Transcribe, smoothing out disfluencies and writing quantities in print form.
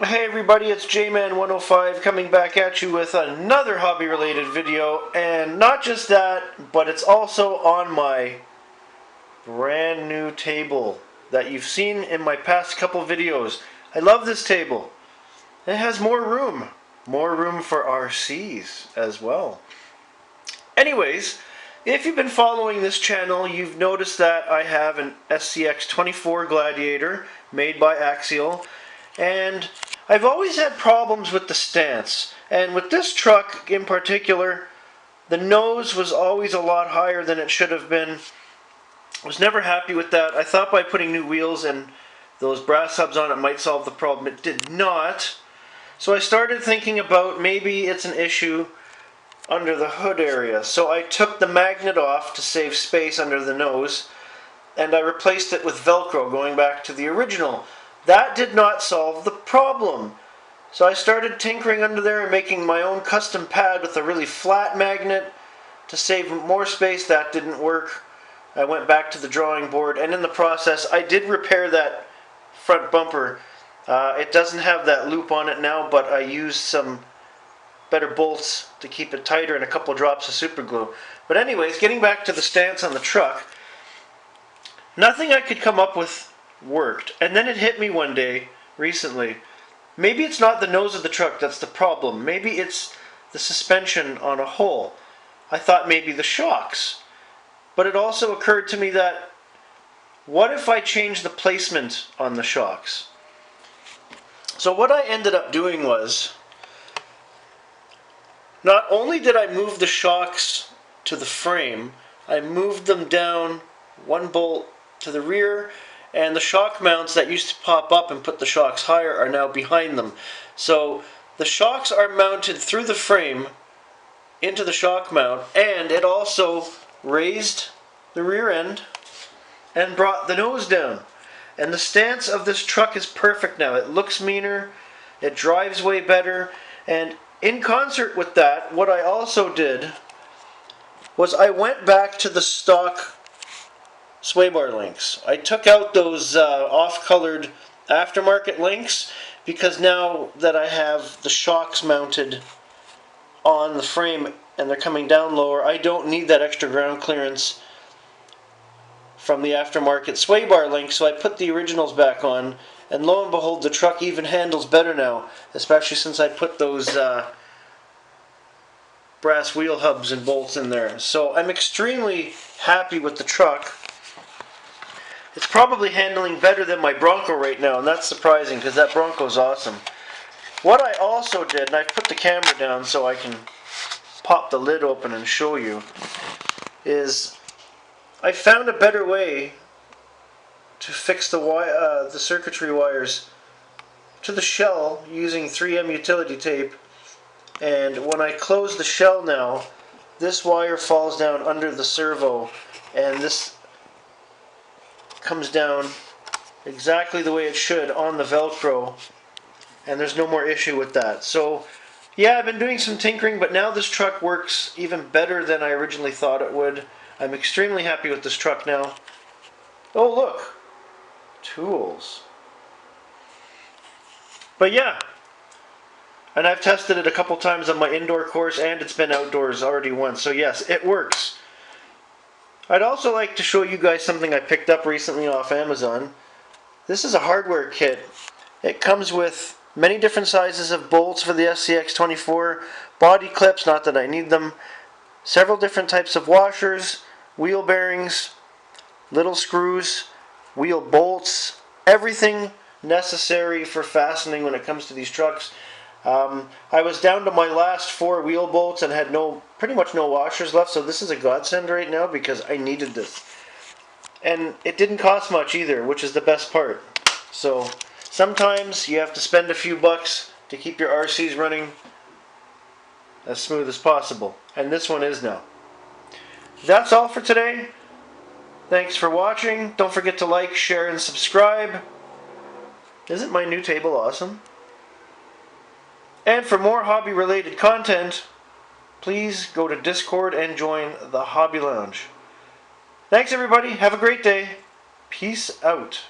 Hey everybody, it's JMan105 coming back at you with another hobby related video, and not just that, but it's also on my brand new table that you've seen in my past couple videos. I love this table. It has more room for RCs as well. Anyways, if you've been following this channel, you've noticed that I have an SCX-24 Gladiator made by Axial, and I've always had problems with the stance. And with this truck in particular, the nose was always a lot higher than it should have been. I was never happy with that. I thought by putting new wheels and those brass hubs on it might solve the problem. It did not. So I started thinking about maybe it's an issue under the hood area. So I took the magnet off to save space under the nose, and I replaced it with Velcro, going back to the original. That did not solve the problem. So I started tinkering under there and making my own custom pad with a really flat magnet to save more space. That didn't work. I went back to the drawing board, and in the process I did repair that front bumper. It doesn't have that loop on it now, but I used some better bolts to keep it tighter and a couple drops of super glue. But anyways, getting back to the stance on the truck, nothing I could come up with worked. And then it hit me one day recently. Maybe it's not the nose of the truck that's the problem. Maybe it's the suspension on a whole. I thought maybe the shocks. But it also occurred to me that what if I change the placement on the shocks? So what I ended up doing was, not only did I move the shocks to the frame, I moved them down one bolt to the rear, and the shock mounts that used to pop up and put the shocks higher are now behind them. So the shocks are mounted through the frame into the shock mount, and it also raised the rear end and brought the nose down. And the stance of this truck is perfect now. It looks meaner, it drives way better, and in concert with that, what I also did was I went back to the stock sway bar links. I took out those off-colored aftermarket links because now that I have the shocks mounted on the frame and they're coming down lower, I don't need that extra ground clearance from the aftermarket sway bar link, so I put the originals back on, and lo and behold, the truck even handles better now, especially since I put those brass wheel hubs and bolts in there. So I'm extremely happy with the truck. It's probably handling better than my Bronco right now, and that's surprising because that Bronco's awesome. What I also did, and I've put the camera down so I can pop the lid open and show you, is I found a better way to fix the circuitry wires to the shell using 3M utility tape. And when I close the shell now, this wire falls down under the servo, and this comes down exactly the way it should on the Velcro, and there's no more issue with that. So yeah, I've been doing some tinkering, but now this truck works even better than I originally thought it would. I'm extremely happy with this truck now. Oh look, tools. But yeah, and I've tested it a couple times on my indoor course, and it's been outdoors already once, so yes, it works. I'd also like to show you guys something I picked up recently off Amazon. This is a hardware kit. It comes with many different sizes of bolts for the SCX-24, body clips, not that I need them, several different types of washers, wheel bearings, little screws, wheel bolts, everything necessary for fastening when it comes to these trucks. I was down to my last 4 wheel bolts and had pretty much no washers left, so this is a godsend right now because I needed this. And it didn't cost much either, which is the best part. So sometimes you have to spend a few bucks to keep your RCs running as smooth as possible, and this one is now. That's all for today. Thanks for watching. Don't forget to like, share, and subscribe. Isn't my new table awesome? And for more hobby-related content, please go to Discord and join the Hobby Lounge. Thanks everybody. Have a great day. Peace out.